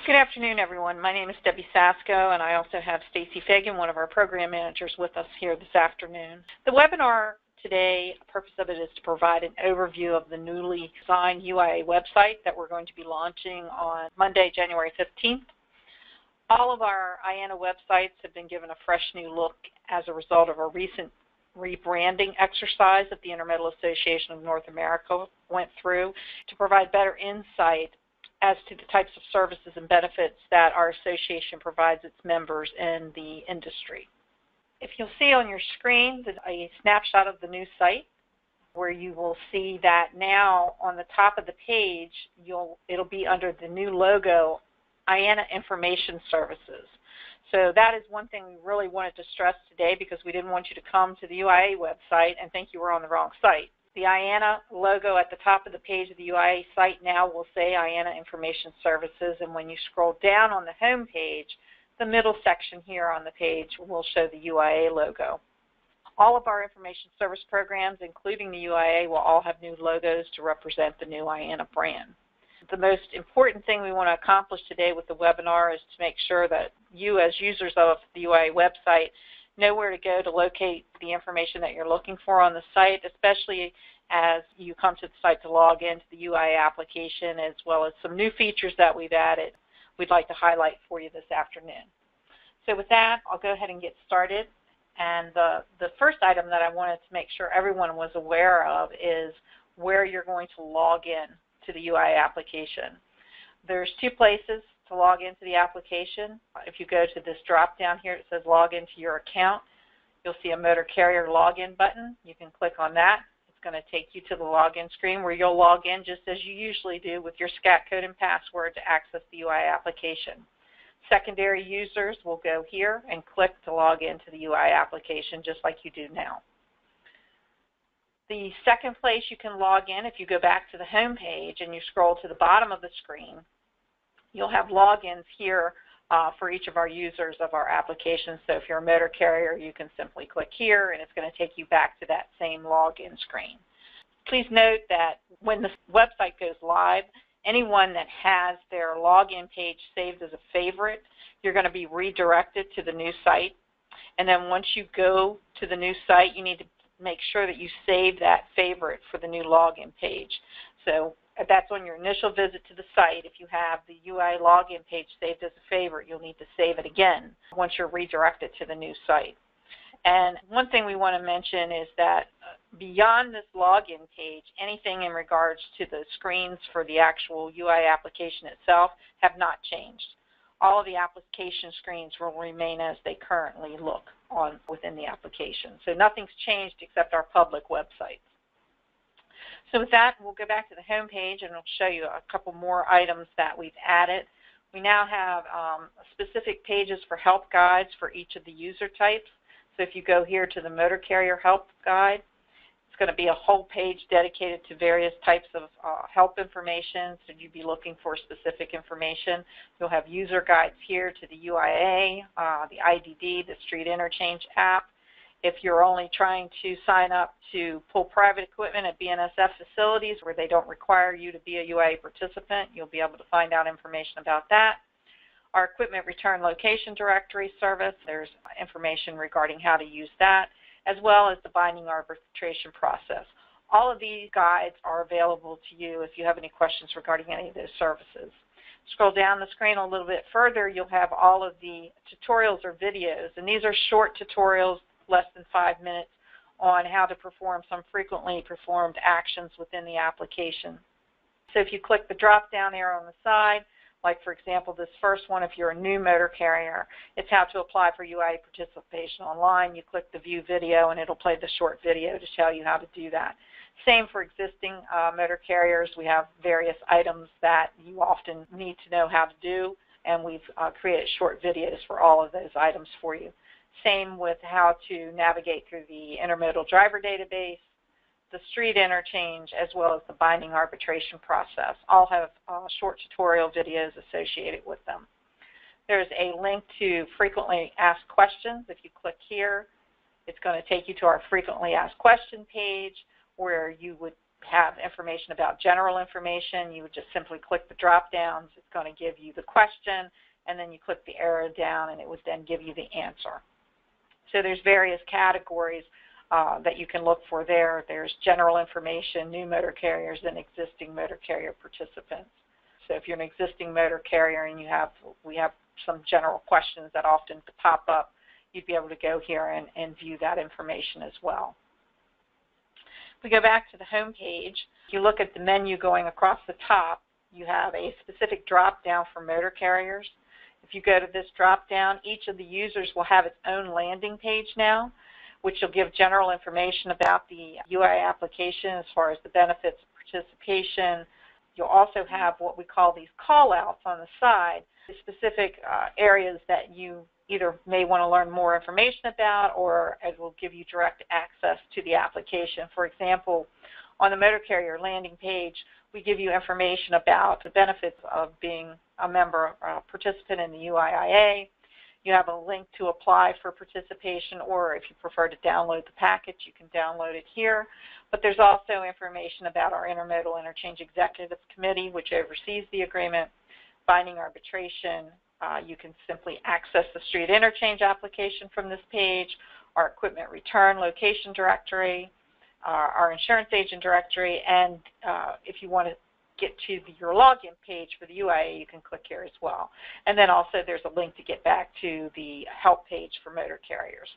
Good afternoon, everyone. My name is Debbie Sasko, and I also have Stacy Fagan, one of our program managers, with us here this afternoon. The webinar today, the purpose of it is to provide an overview of the newly designed UIIA website that we're going to be launching on Monday, January 15th. All of our IANA websites have been given a fresh new look as a result of a recent rebranding exercise that the Intermodal Association of North America went through to provide better insight as to the types of services and benefits that our association provides its members in the industry. If you'll see on your screen a snapshot of the new site, where you will see that now on the top of the page, it'll be under the new logo, IANA Information Services. So that is one thing we really wanted to stress today, because we didn't want you to come to the UIIA website and think you were on the wrong site. The IANA logo at the top of the page of the UIIA site now will say IANA Information Services, and when you scroll down on the home page, the middle section here on the page will show the UIIA logo. All of our information service programs, including the UIIA, will all have new logos to represent the new IANA brand. The most important thing we want to accomplish today with the webinar is to make sure that you, as users of the UIIA website, know where to go to locate the information that you're looking for on the site, especially as you come to the site to log into the UIIA application, as well as some new features that we've added we'd like to highlight for you this afternoon. So with that, I'll go ahead and get started. And the first item that I wanted to make sure everyone was aware of is where you're going to log in to the UIIA application. There's two places to log into the application. If you go to this drop down here, it says log into your account. You'll see a motor carrier login button. You can click on that. It's going to take you to the login screen where you'll log in just as you usually do with your SCAT code and password to access the UIIA application. Secondary users will go here and click to log into the UIIA application just like you do now. The second place you can log in, if you go back to the home page and you scroll to the bottom of the screen, you'll have logins here for each of our users of our application. So if you're a motor carrier, you can simply click here and it's going to take you back to that same login screen. Please note that when the website goes live, anyone that has their login page saved as a favorite, you're going to be redirected to the new site. And then once you go to the new site, you need to make sure that you save that favorite for the new login page. So that's on your initial visit to the site. If you have the UIIA login page saved as a favorite, you'll need to save it again once you're redirected to the new site. And one thing we want to mention is that beyond this login page, anything in regards to the screens for the actual UIIA application itself have not changed. All of the application screens will remain as they currently look within the application. So nothing's changed except our public websites. So with that, we'll go back to the home page and I'll show you a couple more items that we've added. We now have specific pages for help guides for each of the user types. So if you go here to the motor carrier help guide, it's going to be a whole page dedicated to various types of help information. So you'd be looking for specific information. You'll have user guides here to the UIIA, the IDD, the Street Interchange app. If you're only trying to sign up to pull private equipment at BNSF facilities where they don't require you to be a UIIA participant, you'll be able to find out information about that. Our Equipment Return Location Directory service, there's information regarding how to use that, as well as the binding arbitration process. All of these guides are available to you if you have any questions regarding any of those services. Scroll down the screen a little bit further, you'll have all of the tutorials or videos, and these are short tutorials, less than 5 minutes, on how to perform some frequently performed actions within the application. So if you click the drop-down arrow on the side, like for example this first one, if you're a new motor carrier, it's how to apply for UIIA participation online. You click the view video and it'll play the short video to show you how to do that. Same for existing motor carriers. We have various items that you often need to know how to do, and we've created short videos for all of those items for you. Same with how to navigate through the Intermodal driver database, the street interchange, as well as the binding arbitration process. All have short tutorial videos associated with them. There's a link to frequently asked questions. If you click here, it's going to take you to our frequently asked question page where you would have information about general information, you would just simply click the drop downs. It's going to give you the question, and then you click the arrow down, and it would then give you the answer. So there's various categories that you can look for there. There's general information, new motor carriers, and existing motor carrier participants. So if you're an existing motor carrier and we have some general questions that often pop up, you'd be able to go here and view that information as well. If we go back to the home page, if you look at the menu going across the top, you have a specific drop down for motor carriers. If you go to this drop down, each of the users will have its own landing page now, which will give general information about the UIIA application as far as the benefits of participation. You'll also have what we call these call-outs on the side, the specific areas that you either may want to learn more information about, or it will give you direct access to the application. For example, on the motor carrier landing page, we give you information about the benefits of being a member, participant in the UIIA. You have a link to apply for participation, or if you prefer to download the package, you can download it here. But there's also information about our Intermodal Interchange Executive Committee, which oversees the agreement, binding arbitration. You can simply access the street interchange application from this page, our equipment return location directory, our insurance agent directory, and if you want to get to your login page for the UIIA, you can click here as well. And then also there's a link to get back to the help page for motor carriers.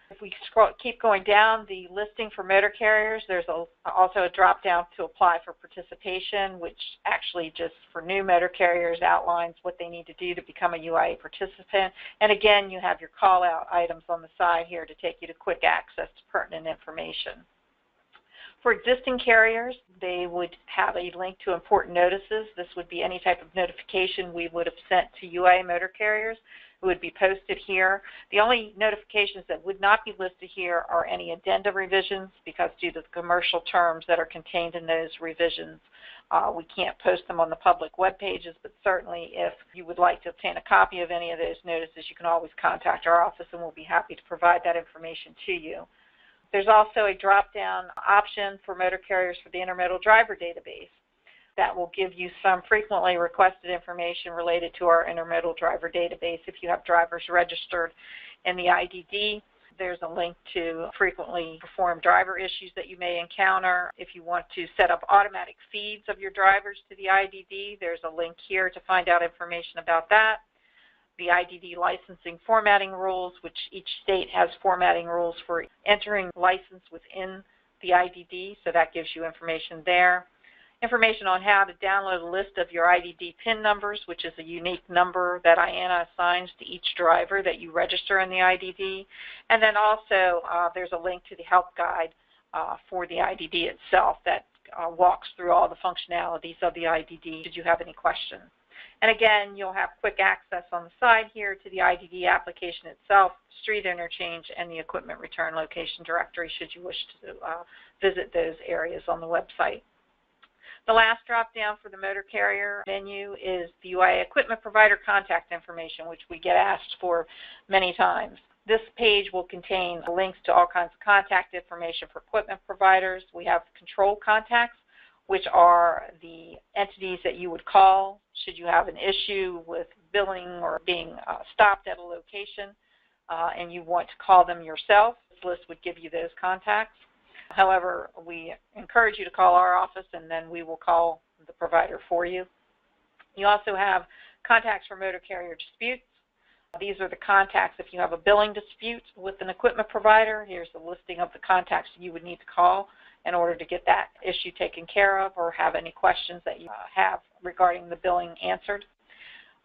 If we keep going down the listing for motor carriers, there's also a drop down to apply for participation, which actually just for new motor carriers outlines what they need to do to become a UIIA participant. And again, you have your call out items on the side here to take you to quick access to pertinent information. For existing carriers, they would have a link to important notices. This would be any type of notification we would have sent to UIIA motor carriers. It would be posted here. The only notifications that would not be listed here are any addenda revisions, because due to the commercial terms that are contained in those revisions, we can't post them on the public web pages, but certainly if you would like to obtain a copy of any of those notices, you can always contact our office and we'll be happy to provide that information to you. There's also a drop-down option for motor carriers for the Intermodal driver database that will give you some frequently requested information related to our Intermodal driver database. If you have drivers registered in the IDD, there's a link to frequently performed driver issues that you may encounter. If you want to set up automatic feeds of your drivers to the IDD, there's a link here to find out information about that. The IDD licensing formatting rules, which each state has formatting rules for entering license within the IDD, so that gives you information there. Information on how to download a list of your IDD PIN numbers, which is a unique number that IANA assigns to each driver that you register in the IDD. And then also there's a link to the help guide for the IDD itself that walks through all the functionalities of the IDD should you have any questions. And again, you'll have quick access on the side here to the IDD application itself, street interchange, and the equipment return location directory should you wish to visit those areas on the website. The last drop-down for the motor carrier menu is the UIIA equipment provider contact information, which we get asked for many times. This page will contain links to all kinds of contact information for equipment providers. We have control contacts, which are the entities that you would call should you have an issue with billing or being stopped at a location and you want to call them yourself. This list would give you those contacts. However, we encourage you to call our office and then we will call the provider for you. You also have contacts for motor carrier disputes. These are the contacts if you have a billing dispute with an equipment provider. Here's a listing of the contacts you would need to call in order to get that issue taken care of or have any questions that you have regarding the billing answered.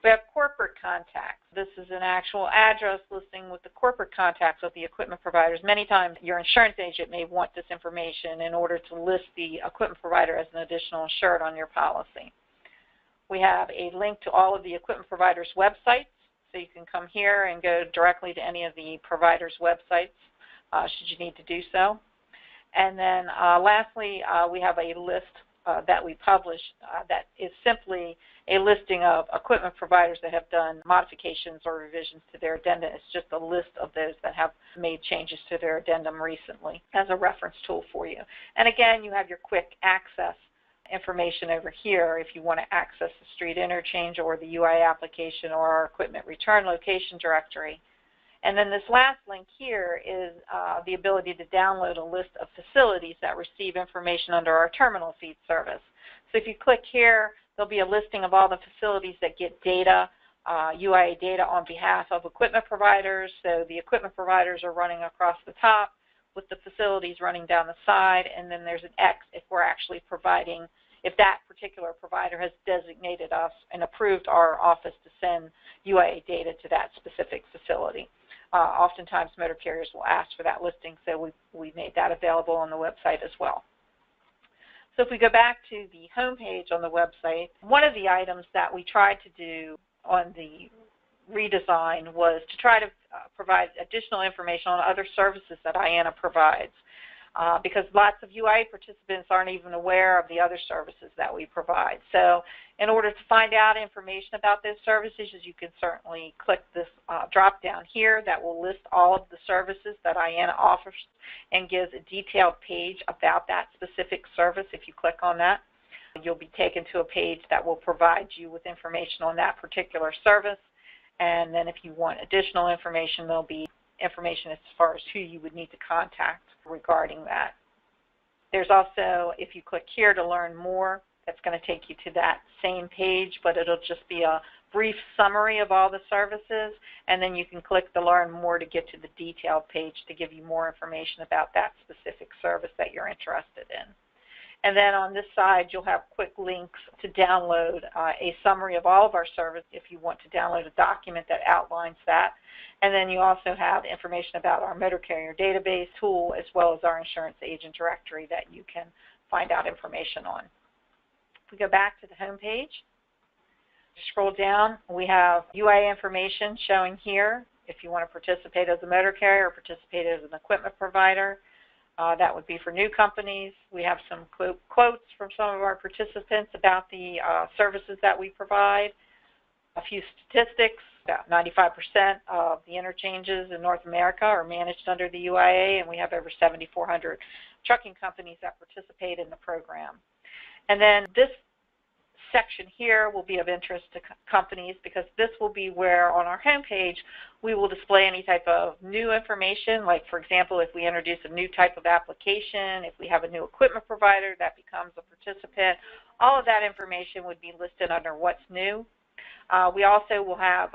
We have corporate contacts. This is an actual address listing with the corporate contacts of the equipment providers. Many times your insurance agent may want this information in order to list the equipment provider as an additional insured on your policy. We have a link to all of the equipment providers' websites, so you can come here and go directly to any of the providers' websites should you need to do so. And then lastly, we have a list that we publish that is simply a listing of equipment providers that have done modifications or revisions to their addendum. It's just a list of those that have made changes to their addendum recently as a reference tool for you. And again, you have your quick access information over here if you want to access the street interchange or the UIIA application or our equipment return location directory. And then this last link here is the ability to download a list of facilities that receive information under our terminal feed service. So if you click here, there'll be a listing of all the facilities that get data, UIIA data on behalf of equipment providers. So the equipment providers are running across the top with the facilities running down the side, and then there's an X if we're actually providing, if that particular provider has designated us and approved our office to send UIIA data to that specific facility. Oftentimes motor carriers will ask for that listing, so we made that available on the website as well. So if we go back to the home page on the website, one of the items that we tried to do on the redesign was to try to provide additional information on other services that UIIA provides, because lots of UIIA participants aren't even aware of the other services that we provide. So in order to find out information about those services, you can certainly click this drop down here that will list all of the services that UIIA offers and gives a detailed page about that specific service. If you click on that, you'll be taken to a page that will provide you with information on that particular service. And then if you want additional information, there'll be information as far as who you would need to contact regarding that. There's also, if you click here to learn more, that's going to take you to that same page, but it'll just be a brief summary of all the services, and then you can click the learn more to get to the detailed page to give you more information about that specific service that you're interested in. And then on this side, you'll have quick links to download a summary of all of our services if you want to download a document that outlines that. And then you also have information about our motor carrier database tool as well as our insurance agent directory that you can find out information on. If we go back to the home page, scroll down, we have UIIA information showing here if you want to participate as a motor carrier or participate as an equipment provider. That would be for new companies. We have some quotes from some of our participants about the services that we provide. A few statistics, about 95% of the interchanges in North America are managed under the UIIA, and we have over 7,400 trucking companies that participate in the program. And then this section here will be of interest to companies because this will be where on our homepage we will display any type of new information, like for example if we introduce a new type of application, if we have a new equipment provider that becomes a participant, all of that information would be listed under what's new. We also will have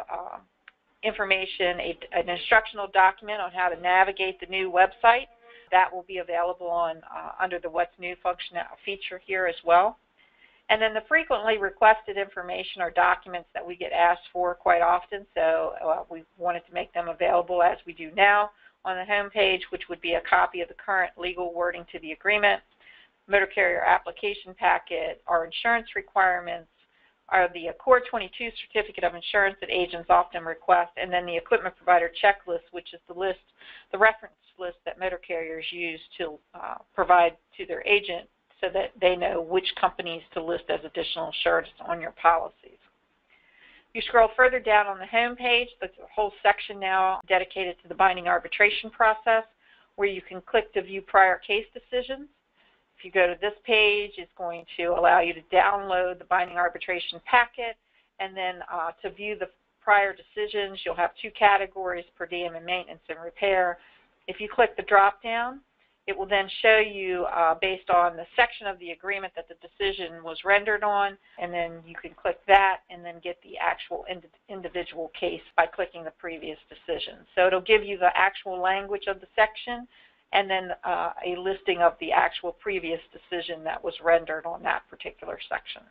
information, an instructional document on how to navigate the new website. That will be available on under the What's New feature here as well. And then the frequently requested information are documents that we get asked for quite often, so we wanted to make them available as we do now on the home page, which would be a copy of the current legal wording to the agreement, motor carrier application packet, our insurance requirements, the Accord 22 certificate of insurance that agents often request, and then the equipment provider checklist, which is the list, the reference list that motor carriers use to provide to their agent so that they know which companies to list as additional insureds on your policies. You scroll further down on the home page, there's a whole section now dedicated to the binding arbitration process where you can click to view prior case decisions. If you go to this page, it's going to allow you to download the binding arbitration packet, and then to view the prior decisions, you'll have two categories, per diem and maintenance and repair. If you click the drop down, it will then show you based on the section of the agreement that the decision was rendered on, and then you can click that and then get the actual individual case by clicking the previous decision. So it'll give you the actual language of the section and then a listing of the actual previous decision that was rendered on that particular section.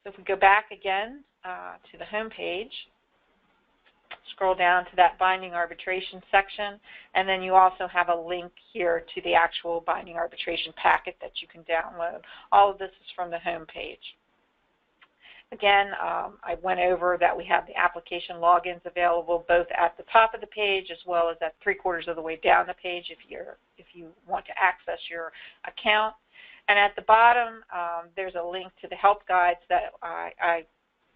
So if we go back again to the home page, scroll down to that binding arbitration section, and then you also have a link here to the actual binding arbitration packet that you can download. All of this is from the home page. Again, I went over that we have the application logins available both at the top of the page as well as at 3/4 of the way down the page if you want to access your account. And at the bottom, there's a link to the help guides that I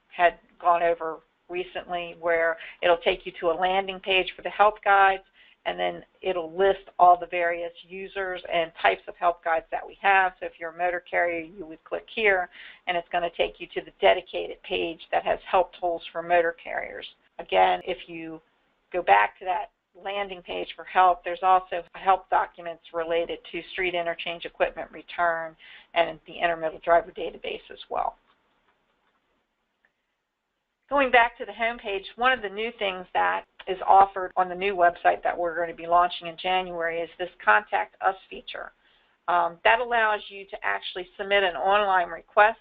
had gone over recently, where it'll take you to a landing page for the help guides, and then it'll list all the various users and types of help guides that we have. So if you're a motor carrier, you would click here, and it's going to take you to the dedicated page that has help tools for motor carriers. Again, if you go back to that landing page for help, there's also help documents related to street interchange equipment return and the Intermodal driver database as well. Going back to the home page, one of the new things that is offered on the new website that we're going to be launching in January is this Contact Us feature. That allows you to actually submit an online request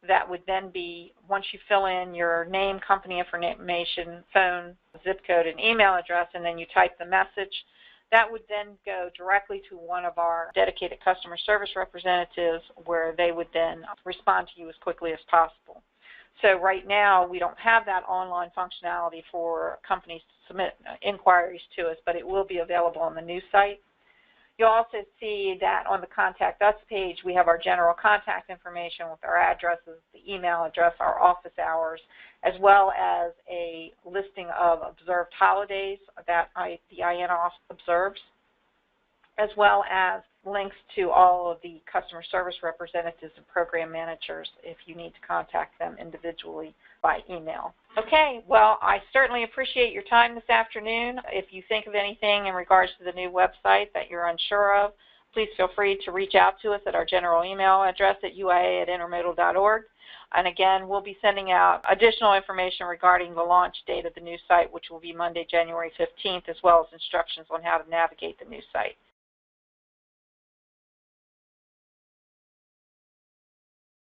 that would then be, once you fill in your name, company information, phone, zip code, and email address, and then you type the message, that would then go directly to one of our dedicated customer service representatives, where they would then respond to you as quickly as possible. So right now, we don't have that online functionality for companies to submit inquiries to us, but it will be available on the new site. You'll also see that on the Contact Us page, we have our general contact information with our addresses, the email address, our office hours, as well as a listing of observed holidays that the INOS observes, as well as links to all of the customer service representatives and program managers if you need to contact them individually by email. Okay, well, I certainly appreciate your time this afternoon. If you think of anything in regards to the new website that you're unsure of, please feel free to reach out to us at our general email address at uia@intermodal.org. And again, we'll be sending out additional information regarding the launch date of the new site, which will be Monday, January 15th, as well as instructions on how to navigate the new site.